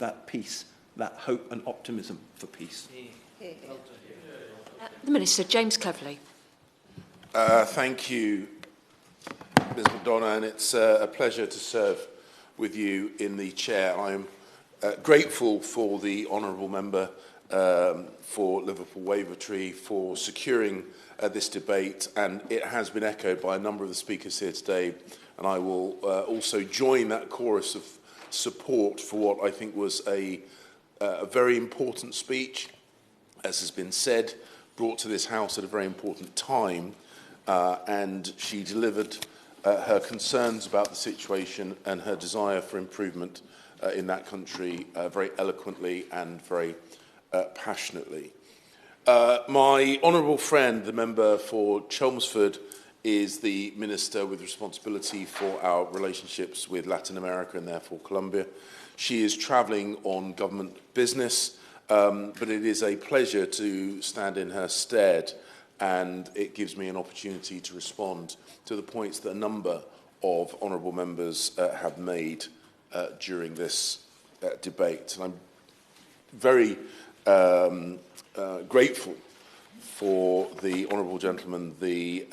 that peace, that hope and optimism for peace. The Minister, James Cleverly. Thank you, Ms McDonough, and it's a pleasure to serve with you in the chair. I'm grateful for the honourable member for Liverpool Wavertree for securing this debate, and it has been echoed by a number of the speakers here today, and I will also join that chorus of support for what I think was a very important speech, as has been said, brought to this House at a very important time, and she delivered her concerns about the situation and her desire for improvement in that country very eloquently and very passionately. My honourable friend, the member for Chelmsford, is the Minister with responsibility for our relationships with Latin America and therefore Colombia. She is travelling on government business, but it is a pleasure to stand in her stead, and it gives me an opportunity to respond to the points that a number of honourable members have made during this debate. And I'm very grateful for the honourable gentleman, the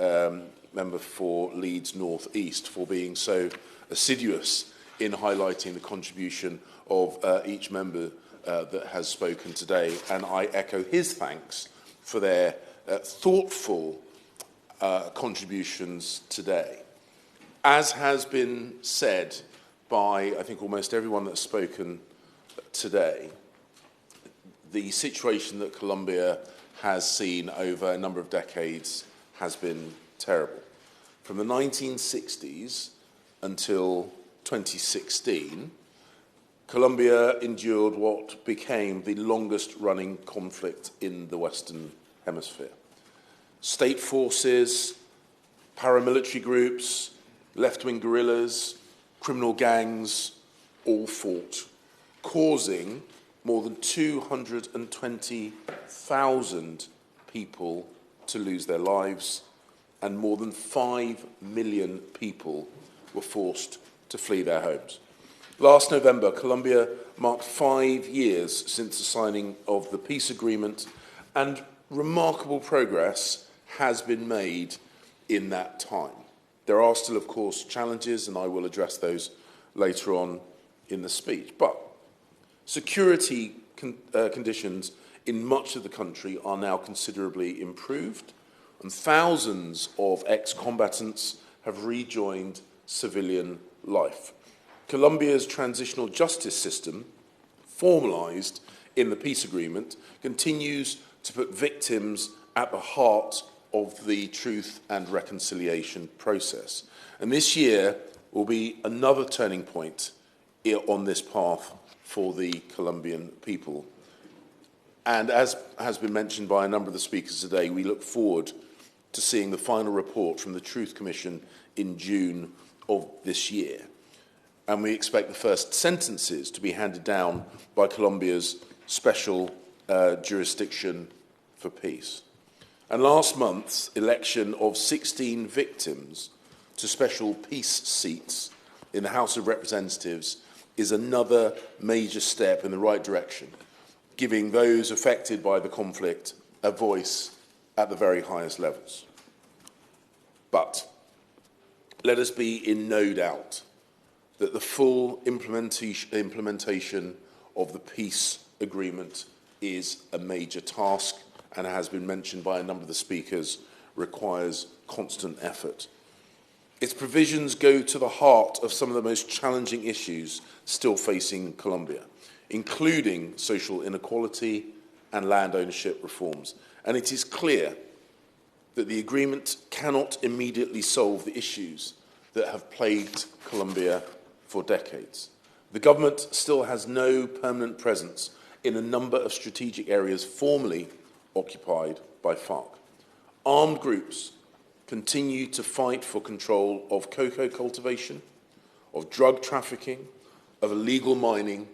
member for Leeds North East, for being so assiduous in highlighting the contribution of each member that has spoken today. And I echo his thanks for their thoughtful contributions today. As has been said by, I think, almost everyone that's spoken today, the situation that Colombia has seen over a number of decades has been terrible. From the 1960s until 2016, Colombia endured what became the longest-running conflict in the Western Hemisphere. State forces, paramilitary groups, left-wing guerrillas, criminal gangs all fought, causing more than 220,000 people to lose their lives, and more than 5 million people were forced to flee their homes. Last November, Colombia marked 5 years since the signing of the peace agreement, and remarkable progress has been made in that time. There are still, of course, challenges, and I will address those later on in the speech. But security conditions in much of the country are now considerably improved, and thousands of ex-combatants have rejoined civilian life. Colombia's transitional justice system, formalised in the peace agreement, continues to put victims at the heart of the truth and reconciliation process. And this year will be another turning point on this path for the Colombian people. And as has been mentioned by a number of the speakers today, we look forward to seeing the final report from the Truth Commission in June of this year. And we expect the first sentences to be handed down by Colombia's special jurisdiction for peace. And last month's election of 16 victims to special peace seats in the House of Representatives is another major step in the right direction, giving those affected by the conflict a voice at the very highest levels. But let us be in no doubt that the full implementation of the peace agreement is a major task, and has been mentioned by a number of the speakers, requires constant effort. Its provisions go to the heart of some of the most challenging issues still facing Colombia, including social inequality and land ownership reforms. And it is clear that the agreement cannot immediately solve the issues that have plagued Colombia for decades. The government still has no permanent presence in a number of strategic areas formerly occupied by FARC. Armed groups continue to fight for control of cocoa cultivation, of drug trafficking, of illegal mining,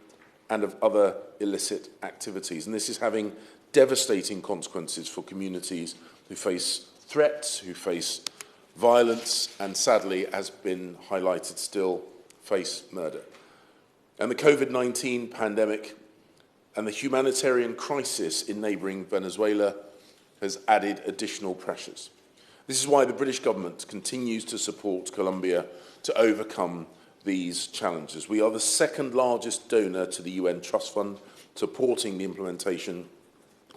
and of other illicit activities. And this is having devastating consequences for communities who face threats, who face violence, and sadly, as been highlighted, still face murder. And the COVID-19 pandemic and the humanitarian crisis in neighbouring Venezuela has added additional pressures. This is why the British government continues to support Colombia to overcome these challenges. We are the second largest donor to the UN Trust Fund, supporting the implementation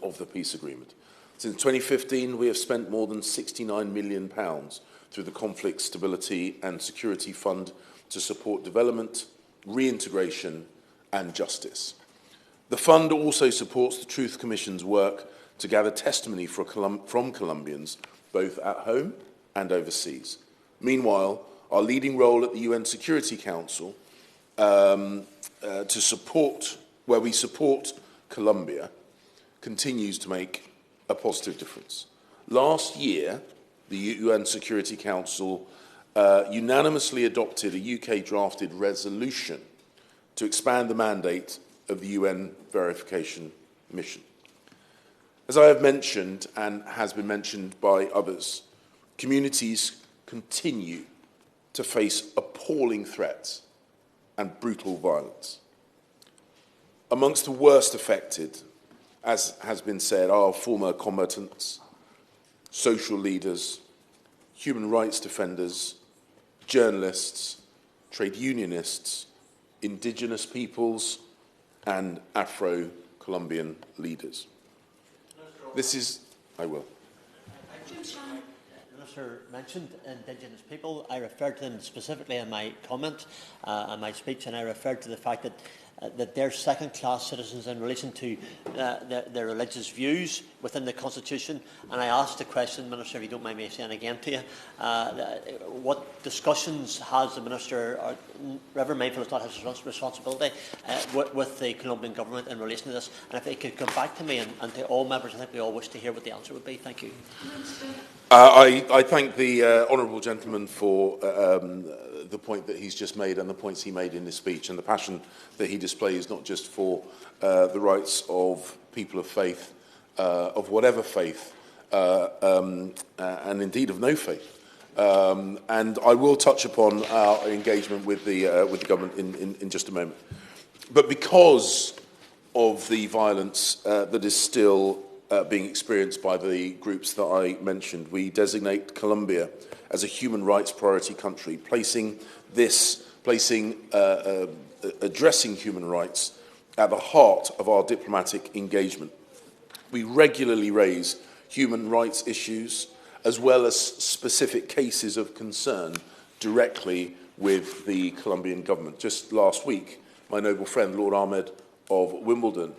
of the peace agreement. Since 2015, we have spent more than £69 million through the Conflict Stability and Security Fund to support development, reintegration and justice. The fund also supports the Truth Commission's work to gather testimony from Colombians, both at home and overseas. Meanwhile, our leading role at the UN Security Council where we support Colombia, continues to make a positive difference. Last year, the UN Security Council unanimously adopted a UK-drafted resolution to expand the mandate of the UN verification mission. As I have mentioned, and has been mentioned by others, communities continue to face appalling threats and brutal violence. Amongst the worst affected, as has been said, are former combatants, social leaders, human rights defenders, journalists, trade unionists, indigenous peoples, and Afro-Colombian leaders. This is, I will. The Minister mentioned indigenous people. I referred to them specifically in my comment and my speech, and I referred to the fact that they're second-class citizens in relation to their religious views within the Constitution. And I asked the question, Minister, if you don't mind me saying again to you, what discussions has the Minister, or ever mindful it's not his responsibility, with the Colombian government in relation to this? And if they could come back to me and to all members, I think we all wish to hear what the answer would be. Thank you. I thank the honourable gentleman for the point that he's just made and the points he made in his speech, and the passion that he displays not just for the rights of people of faith, of whatever faith, and indeed of no faith. And I will touch upon our engagement with the government in just a moment. But because of the violence that is still being experienced by the groups that I mentioned, we designate Colombia as a human rights priority country, addressing human rights at the heart of our diplomatic engagement. We regularly raise human rights issues as well as specific cases of concern directly with the Colombian government. Just last week, my noble friend Lord Ahmed of Wimbledon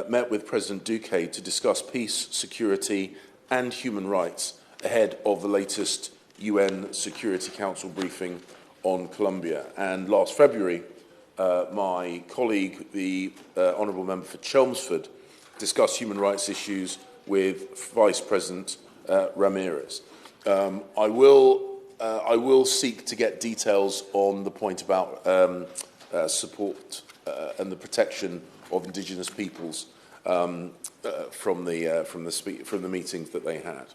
met with President Duque to discuss peace, security and human rights ahead of the latest UN Security Council briefing on Colombia. And last February, my colleague, the Honourable Member for Chelmsford, discussed human rights issues with Vice President Ramirez. I will seek to get details on the point about support and the protection of indigenous peoples from the meetings that they had.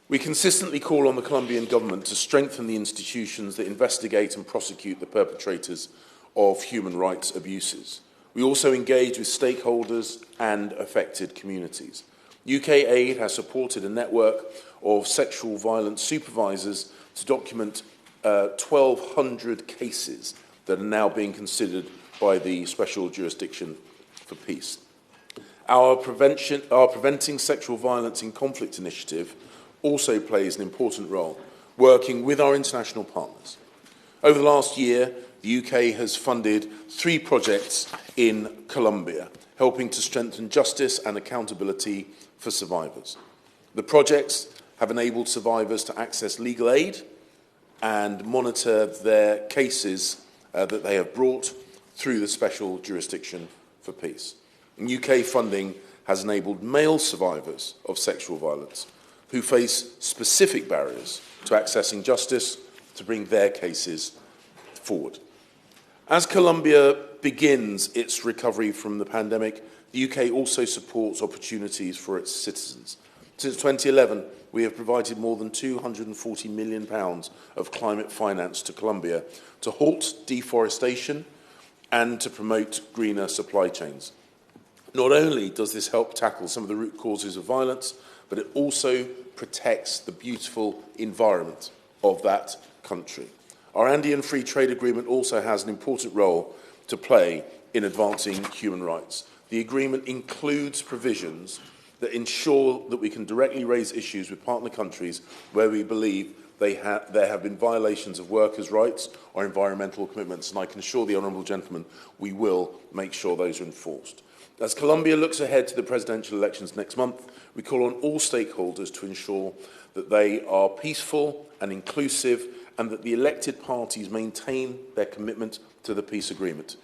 We consistently call on the Colombian government to strengthen the institutions that investigate and prosecute the perpetrators of human rights abuses. We also engage with stakeholders and affected communities. UK Aid has supported a network of sexual violence supervisors to document 1,200 cases that are now being considered by the Special Jurisdiction for Peace. Our Preventing Sexual Violence in Conflict initiative also plays an important role, working with our international partners. Over the last year, the UK has funded 3 projects in Colombia, helping to strengthen justice and accountability for survivors. The projects have enabled survivors to access legal aid and monitor their cases that they have brought through the Special Jurisdiction for Peace. And UK funding has enabled male survivors of sexual violence who face specific barriers to accessing justice to bring their cases forward. As Colombia begins its recovery from the pandemic, the UK also supports opportunities for its citizens. Since 2011, we have provided more than £240 million of climate finance to Colombia to halt deforestation, and to promote greener supply chains. Not only does this help tackle some of the root causes of violence, but it also protects the beautiful environment of that country. Our Andean Free Trade Agreement also has an important role to play in advancing human rights. The agreement includes provisions that ensure that we can directly raise issues with partner countries where we believe there have been violations of workers' rights or environmental commitments, and I can assure the honourable gentleman we will make sure those are enforced. As Colombia looks ahead to the presidential elections next month, we call on all stakeholders to ensure that they are peaceful and inclusive and that the elected parties maintain their commitment to the peace agreement.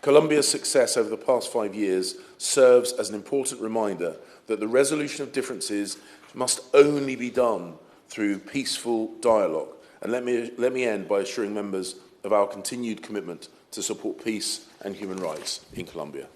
Colombia's success over the past 5 years serves as an important reminder that the resolution of differences must only be done through peaceful dialogue. And let me end by assuring members of our continued commitment to support peace and human rights in Colombia.